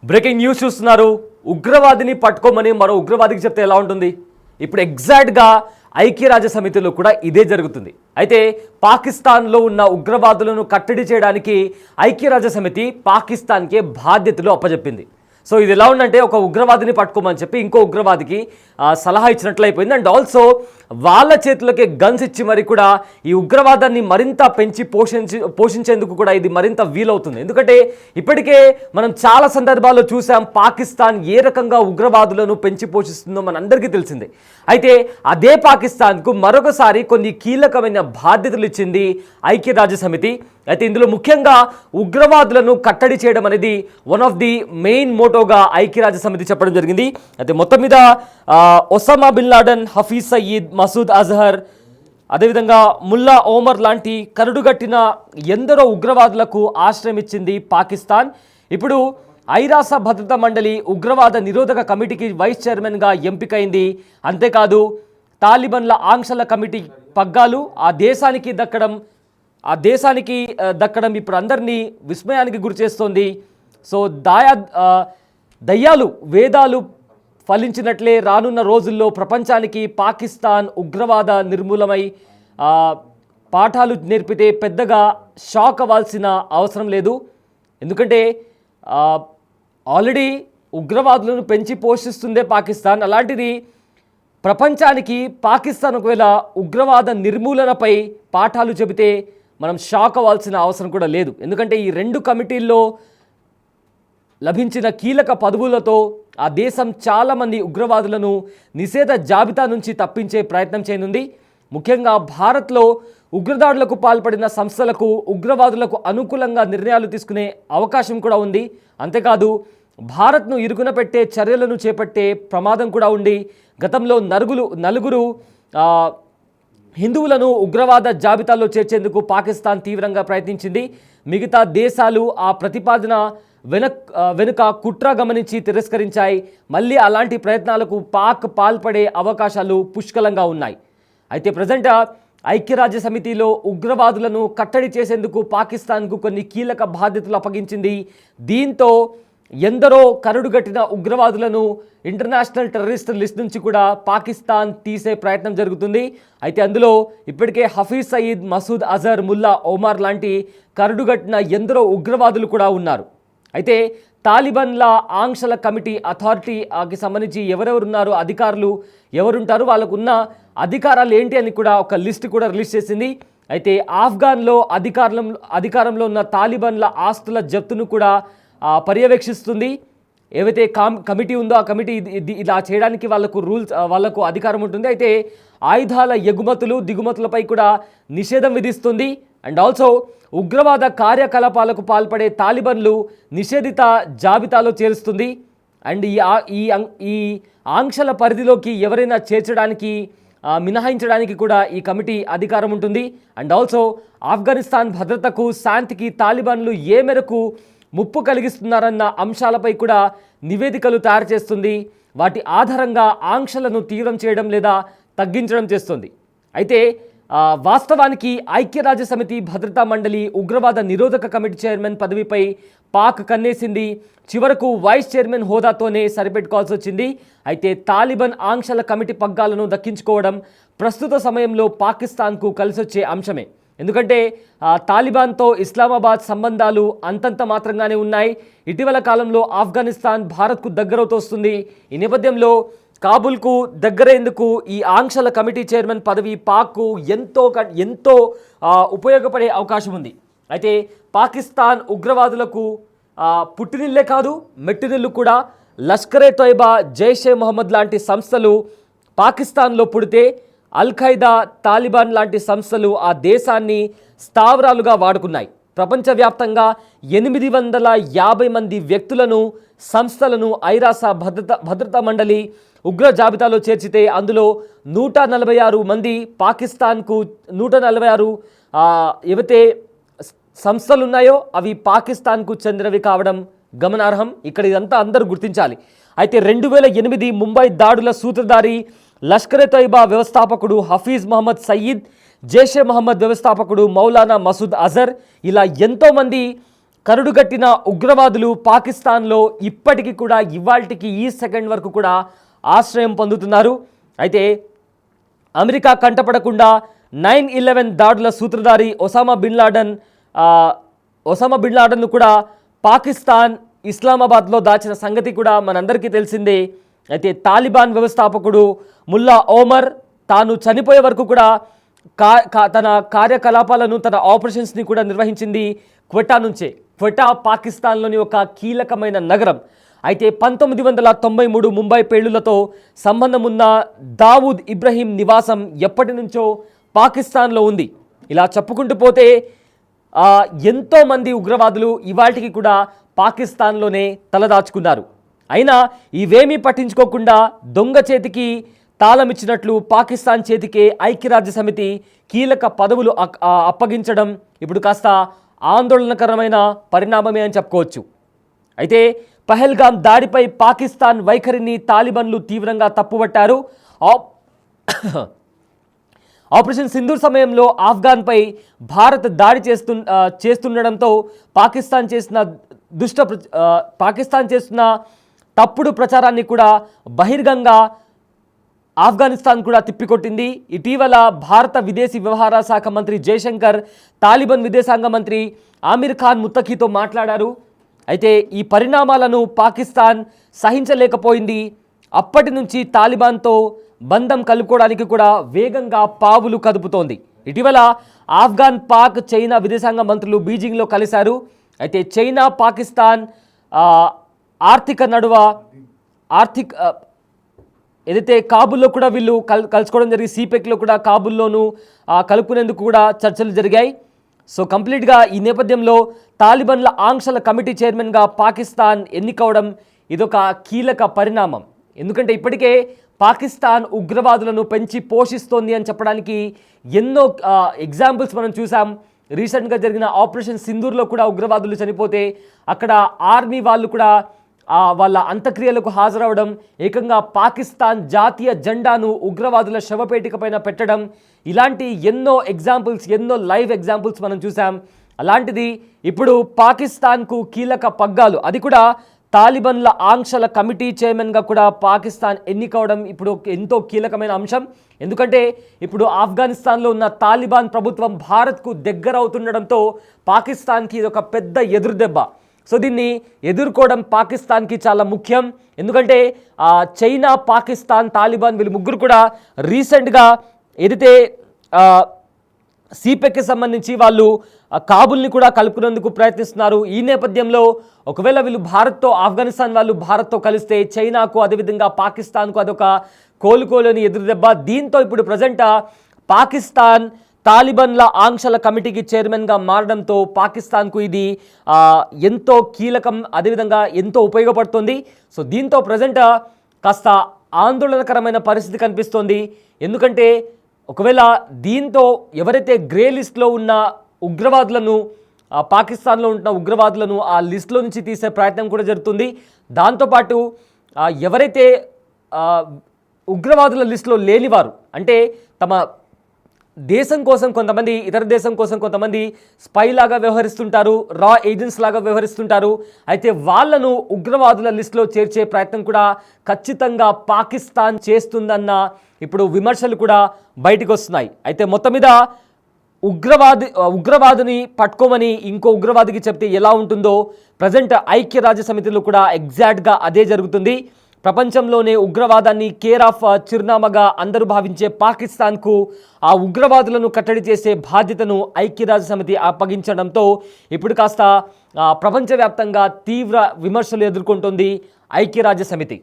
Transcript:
Breaking news చూస్తున్నారు. ఉగ్రవాదిని పట్టుకోమని మరో ఉగ్రవాదికి చెప్తే ఎలా ఉంటుంది? ఇప్పుడు ఎగ్జాక్ట్గా ఐక్యరాజ్య సమితిలో కూడా ఇదే జరుగుతుంది. అయితే పాకిస్తాన్లో ఉన్న ఉగ్రవాదులను కట్టడి చేయడానికి ఐక్యరాజ్య సమితి పాకిస్తాన్కే బాధ్యతలు అప్పచెప్పింది. సో ఇది ఎలా ఉందంటే, ఒక ఉగ్రవాదిని పట్టుకోమని చెప్పి ఇంకో ఉగ్రవాదికి సలహా ఇచ్చినట్లు అయిపోయింది. అండ్ ఆల్సో వాళ్ళ చేతులకే గన్స్ ఇచ్చి మరి కూడా ఈ ఉగ్రవాదాన్ని మరింత పెంచి పోషించేందుకు కూడా ఇది మరింత వీలవుతుంది. ఎందుకంటే ఇప్పటికే మనం చాలా సందర్భాల్లో చూసాం పాకిస్తాన్ ఏ రకంగా ఉగ్రవాదులను పెంచి పోషిస్తుందో మనందరికీ తెలిసిందే. అయితే అదే పాకిస్తాన్కు మరొకసారి కొన్ని కీలకమైన బాధ్యతలు ఇచ్చింది ఐక్యరాజ్య సమితి. అయితే ఇందులో ముఖ్యంగా ఉగ్రవాదులను కట్టడి చేయడం అనేది వన్ ఆఫ్ ది మెయిన్ మోటోగా ఐక్యరాజ్య సమితి చెప్పడం జరిగింది. అయితే మొత్తం మీద Osama bin Laden, Hafiz Saeed, Masood Azhar, అదేవిధంగా ముల్లా ఓమర్ లాంటి కరుడుగట్టిన ఎందరో ఉగ్రవాదులకు ఆశ్రయం ఇచ్చింది పాకిస్తాన్. ఇప్పుడు ఐరాస భద్రతా మండలి ఉగ్రవాద నిరోధక కమిటీకి వైస్ చైర్మన్గా ఎంపికైంది. అంతేకాదు తాలిబాన్ల ఆంక్షల కమిటీ పగ్గాలు ఆ దేశానికి దక్కడం ఇప్పుడు అందరినీ విస్మయానికి గురిచేస్తోంది. సో దయ్యాలు వేదాలు ఫలించినట్లే రానున్న రోజుల్లో ప్రపంచానికి పాకిస్తాన్ ఉగ్రవాద నిర్మూలమై పాఠాలు నేర్పితే పెద్దగా షాక్ అవ్వాల్సిన అవసరం లేదు. ఎందుకంటే ఆల్రెడీ ఉగ్రవాదులను పెంచి పోషిస్తుందే పాకిస్తాన్. అలాంటిది ప్రపంచానికి పాకిస్తాన్ ఒకవేళ ఉగ్రవాద నిర్మూలనపై పాఠాలు చెబితే మనం షాక్ అవ్వాల్సిన అవసరం కూడా లేదు. ఎందుకంటే ఈ రెండు కమిటీల్లో లభించిన కీలక పదవులతో ఆ దేశం చాలామంది ఉగ్రవాదులను నిషేధ జాబితా నుంచి తప్పించే ప్రయత్నం చేయనుంది. ముఖ్యంగా భారత్లో ఉగ్రదాడులకు పాల్పడిన సంస్థలకు ఉగ్రవాదులకు అనుకూలంగా నిర్ణయాలు తీసుకునే అవకాశం కూడా ఉంది. అంతేకాదు భారత్ను ఇరుకున పెట్టే చర్యలను చేపట్టే ప్రమాదం కూడా ఉండి గతంలో నలుగురు హిందువులను ఉగ్రవాద జాబితాలో చేర్చేందుకు పాకిస్తాన్ తీవ్రంగా ప్రయత్నించింది. మిగతా దేశాలు ఆ ప్రతిపాదన వెనుక కుట్ర గమనించి తిరస్కరించాయి. మళ్ళీ అలాంటి ప్రయత్నాలకు పాక్ పాల్పడే అవకాశాలు పుష్కలంగా ఉన్నాయి. అయితే ప్రజెంట్ ఐక్యరాజ్య సమితిలో ఉగ్రవాదులను కట్టడి చేసేందుకు పాకిస్తాన్కు కొన్ని కీలక బాధ్యతలు అప్పగించింది. దీంతో ఎందరో కరుడుగట్టిన ఉగ్రవాదులను ఇంటర్నేషనల్ టెర్రరిస్ట్ లిస్ట్ నుంచి కూడా పాకిస్తాన్ తీసే ప్రయత్నం జరుగుతుంది. అయితే అందులో ఇప్పటికే హఫీజ్ సయీద్, మసూద్ అజహర్, ముల్లా ఓమర్ లాంటి కరుడుగట్టిన ఎందరో ఉగ్రవాదులు కూడా ఉన్నారు. అయితే తాలిబాన్ల ఆంక్షల కమిటీ అథారిటీకి సంబంధించి ఎవరెవరున్నారు, అధికారులు ఎవరుంటారు, వాళ్ళకున్న అధికారాలు ఏంటి అని కూడా ఒక లిస్ట్ కూడా రిలీజ్ చేసింది. అయితే ఆఫ్ఘన్లో అధికారంలో ఉన్న తాలిబాన్ల ఆస్తుల జప్తును కూడా పర్యవేక్షిస్తుంది. ఏవైతే కమిటీ ఉందో ఆ కమిటీ ఇలా చేయడానికి వాళ్ళకు అధికారం ఉంటుంది. అయితే ఆయుధాల ఎగుమతులు దిగుమతులపై కూడా నిషేధం విధిస్తుంది. అండ్ ఆల్సో ఉగ్రవాద కార్యకలాపాలకు పాల్పడే తాలిబాన్లు నిషేధిత జాబితాలో చేరుస్తుంది. అండ్ ఈ ఆంక్షల పరిధిలోకి ఎవరైనా చేర్చడానికి మినహాయించడానికి కూడా ఈ కమిటీ అధికారం ఉంటుంది. అండ్ ఆల్సో ఆఫ్ఘనిస్తాన్ భద్రతకు, శాంతికి తాలిబాన్లు ఏ మేరకు ముప్పు కలిగిస్తున్నారన్న అంశాలపై కూడా నివేదికలు తయారు చేస్తుంది. వాటి ఆధారంగా ఆంక్షలను తీవ్రం చేయడం లేదా తగ్గించడం చేస్తుంది. అయితే వాస్తవానికి ఐక్యరాజ్య సమితి భద్రతా మండలి ఉగ్రవాద నిరోధక కమిటీ చైర్మన్ పదవిపై పాక్ కన్నేసింది. చివరకు వైస్ చైర్మన్ హోదాతోనే సరిపెట్టుకోవాల్సి వచ్చింది. అయితే తాలిబాన్ ఆంక్షల కమిటీ పగ్గాలను దక్కించుకోవడం ప్రస్తుత సమయంలో పాకిస్తాన్కు కలిసొచ్చే అంశమే. ఎందుకంటే తాలిబాన్తో ఇస్లామాబాద్ సంబంధాలు అంతంత మాత్రంగానే ఉన్నాయి. ఇటీవల కాలంలో ఆఫ్ఘనిస్తాన్ భారత్కు దగ్గరవుతోస్తుంది. ఈ నేపథ్యంలో కాబూల్కు దగ్గరేందుకు ఈ ఆంక్షల కమిటీ చైర్మన్ పదవి పాక్కు ఎంతో ఉపయోగపడే అవకాశం ఉంది. అయితే పాకిస్తాన్ ఉగ్రవాదులకు పుట్టినిల్లే కాదు, మెట్టినిల్లు కూడా. లష్కరే తోయిబా, జైషే మొహమ్మద్ లాంటి సంస్థలు పాకిస్తాన్లో పుడితే అల్-ఖైదా, తాలిబాన్ లాంటి సంస్థలు ఆ దేశాన్ని స్థావరాలుగా వాడుకున్నాయి. ప్రపంచవ్యాప్తంగా 850 మంది వ్యక్తులను, సంస్థలను ఐరాస భద్రతా మండలి ఉగ్ర జాబితాలో చేర్చితే అందులో 146 మంది పాకిస్తాన్కు 146 ఏవైతే సంస్థలు ఉన్నాయో అవి పాకిస్తాన్కు చెందినవి కావడం గమనార్హం. ఇక్కడ ఇదంతా అందరూ గుర్తించాలి. అయితే 2008 ముంబై దాడుల సూత్రధారి, లష్కరే తోయిబా వ్యవస్థాపకుడు హఫీజ్ మహమ్మద్ సయీద్, జైషే మహమ్మద్ వ్యవస్థాపకుడు మౌలానా మసూద్ అజర్, ఇలా ఎంతోమంది కరుడుగట్టిన ఉగ్రవాదులు పాకిస్తాన్లో ఇప్పటికీ కూడా ఇవాల్టికి ఈ సెకండ్ వరకు కూడా ఆశ్రయం పొందుతున్నారు. అయితే అమెరికా కంటపడకుండా 9/11 దాడుల సూత్రధారి ఒసామా బిన్ లాడెన్ను కూడా పాకిస్తాన్ ఇస్లామాబాద్లో దాచిన సంగతి కూడా మనందరికీ తెలిసిందే. అయితే తాలిబాన్ వ్యవస్థాపకుడు ముల్లా ఓమర్ తాను చనిపోయే వరకు కూడా తన కార్యకలాపాలను, తన ఆపరేషన్స్ని కూడా నిర్వహించింది క్వెటా నుంచే. క్వెటా పాకిస్తాన్లోని ఒక కీలకమైన నగరం. అయితే 1993 ముంబై పేలుళ్లతో సంబంధం ఉన్న దావూద్ ఇబ్రహీం నివాసం ఎప్పటి నుంచో పాకిస్తాన్లో ఉంది. ఇలా చెప్పుకుంటూ పోతే ఎంతోమంది ఉగ్రవాదులు ఇవాళకి కూడా పాకిస్తాన్లోనే తలదాచుకున్నారు. అయినా ఇవేమీ పట్టించుకోకుండా దొంగ చేతికి తాళం ఇచ్చినట్లు పాకిస్తాన్ చేతికే ఐక్యరాజ్య సమితి కీలక పదవులు అప్పగించడం ఇప్పుడు కాస్త ఆందోళనకరమైన పరిణామమే అని చెప్పుకోవచ్చు. అయితే పహల్గాం దాడిపై పాకిస్తాన్ వైఖరిని తాలిబాన్లు తీవ్రంగా తప్పుపట్టారు. ఆపరేషన్ సింధూర్ సమయంలో ఆఫ్ఘన్పై భారత్ దాడి చేస్తుండడంతో పాకిస్తాన్ చేస్తున్న తప్పుడు ప్రచారాన్ని కూడా బహిర్గంగా ఆఫ్ఘనిస్తాన్ కూడా తిప్పికొట్టింది. ఇటీవల భారత విదేశీ వ్యవహారాల శాఖ మంత్రి జయశంకర్ తాలిబాన్ విదేశాంగ మంత్రి ఆమిర్ ఖాన్ ముత్తఖీతో మాట్లాడారు. అయితే ఈ పరిణామాలను పాకిస్తాన్ సహించలేకపోయింది. అప్పటి నుంచి తాలిబాన్తో బంధం కలుపుకోవడానికి కూడా వేగంగా పావులు కదుపుతోంది. ఇటీవల ఆఫ్ఘన్, పాక్, చైనా విదేశాంగ మంత్రులు బీజింగ్లో కలిశారు. అయితే చైనా, పాకిస్తాన్ ఏదైతే కాబుల్లో కూడా వీళ్ళు కలుసుకోవడం జరిగి, సిపెక్లో కూడా కాబుల్లోనూ కలుపుకునేందుకు కూడా చర్చలు జరిగాయి. సో కంప్లీట్గా ఈ నేపథ్యంలో తాలిబాన్ల ఆంక్షల కమిటీ చైర్మన్గా పాకిస్తాన్ ఎన్నికవడం ఇదొక కీలక పరిణామం. ఎందుకంటే ఇప్పటికే పాకిస్తాన్ ఉగ్రవాదులను పెంచి పోషిస్తోంది అని చెప్పడానికి ఎన్నో ఎగ్జాంపుల్స్ మనం చూసాం. రీసెంట్గా జరిగిన ఆపరేషన్ సింధూర్లో కూడా ఉగ్రవాదులు చనిపోతే అక్కడ ఆర్మీ వాళ్ళు కూడా వాళ్ళ అంత్యక్రియలకు హాజరవడం, ఏకంగా పాకిస్తాన్ జాతీయ జెండాను ఉగ్రవాదుల శవపేటిక పైన పెట్టడం, ఇలాంటి ఎన్నో లైవ్ ఎగ్జాంపుల్స్ మనం చూసాం. అలాంటిది ఇప్పుడు పాకిస్తాన్కు కీలక పగ్గాలు, అది కూడా తాలిబాన్ల ఆంక్షల కమిటీ చైర్మన్గా కూడా పాకిస్తాన్ ఎన్నికవడం ఇప్పుడు ఎంతో కీలకమైన అంశం. ఎందుకంటే ఇప్పుడు ఆఫ్ఘనిస్తాన్లో ఉన్న తాలిబాన్ ప్రభుత్వం భారత్కు దగ్గర అవుతుండడంతో పాకిస్తాన్కి ఇది ఒక పెద్ద ఎదురుదెబ్బ. సో దీన్ని ఎదుర్కోవడం పాకిస్తాన్కి చాలా ముఖ్యం. ఎందుకంటే చైనా, పాకిస్తాన్, తాలిబాన్ వీళ్ళు ముగ్గురు కూడా రీసెంట్గా ఏదైతే సిపెక్కి సంబంధించి వాళ్ళు కాబుల్ని కూడా కలుపుకునేందుకు ప్రయత్నిస్తున్నారు. ఈ నేపథ్యంలో ఒకవేళ వీళ్ళు ఆఫ్ఘనిస్తాన్ వాళ్ళు భారత్తో కలిస్తే చైనాకు, అదేవిధంగా పాకిస్తాన్కు అదొక కోలుకోలేని ఎదురుదెబ్బ. దీంతో ఇప్పుడు ప్రజెంట్ పాకిస్తాన్ తాలిబాన్ల ఆంక్షల కమిటీకి చైర్మన్గా మారడంతో పాకిస్తాన్కు ఇది ఎంతో కీలకం, అదేవిధంగా ఎంతో ఉపయోగపడుతుంది. సో దీంతో ప్రజెంట్ కాస్త ఆందోళనకరమైన పరిస్థితి కనిపిస్తోంది. ఎందుకంటే ఒకవేళ దీంతో ఎవరైతే గ్రే లిస్ట్లో ఉన్న ఉగ్రవాదులను, పాకిస్తాన్లో ఉన్న ఉగ్రవాదులను ఆ లిస్టులో నుంచి తీసే ప్రయత్నం కూడా జరుగుతుంది. దాంతోపాటు ఎవరైతే ఉగ్రవాదుల లిస్టులో లేనివారు, అంటే తమ దేశం కోసం కొంతమంది, ఇతర దేశం కోసం కొంతమంది స్పై లాగా వ్యవహరిస్తుంటారు, రా ఏజెంట్స్ లాగా వ్యవహరిస్తుంటారు. అయితే వాళ్ళను ఉగ్రవాదుల లిస్టులో చేర్చే ప్రయత్నం కూడా ఖచ్చితంగా పాకిస్తాన్ చేస్తుందన్న ఇప్పుడు విమర్శలు కూడా బయటకు వస్తున్నాయి. అయితే మొత్తం మీద ఉగ్రవాదిని పట్టుకోమని ఇంకో ఉగ్రవాదికి చెప్తే ఎలా ఉంటుందో ప్రజెంట్ ఐక్యరాజ్య సమితిలో కూడా ఎగ్జాక్ట్గా అదే జరుగుతుంది. ప్రపంచంలోనే ఉగ్రవాదాన్ని కేర్ ఆఫ్ చిరునామాగా అందరూ భావించే పాకిస్తాన్కు ఆ ఉగ్రవాదులను కట్టడి చేసే బాధ్యతను ఐక్యరాజ్య సమితి అప్పగించడంతో ఇప్పుడు కాస్త ప్రపంచవ్యాప్తంగా తీవ్ర విమర్శలు ఎదుర్కొంటోంది ఐక్యరాజ్య సమితి.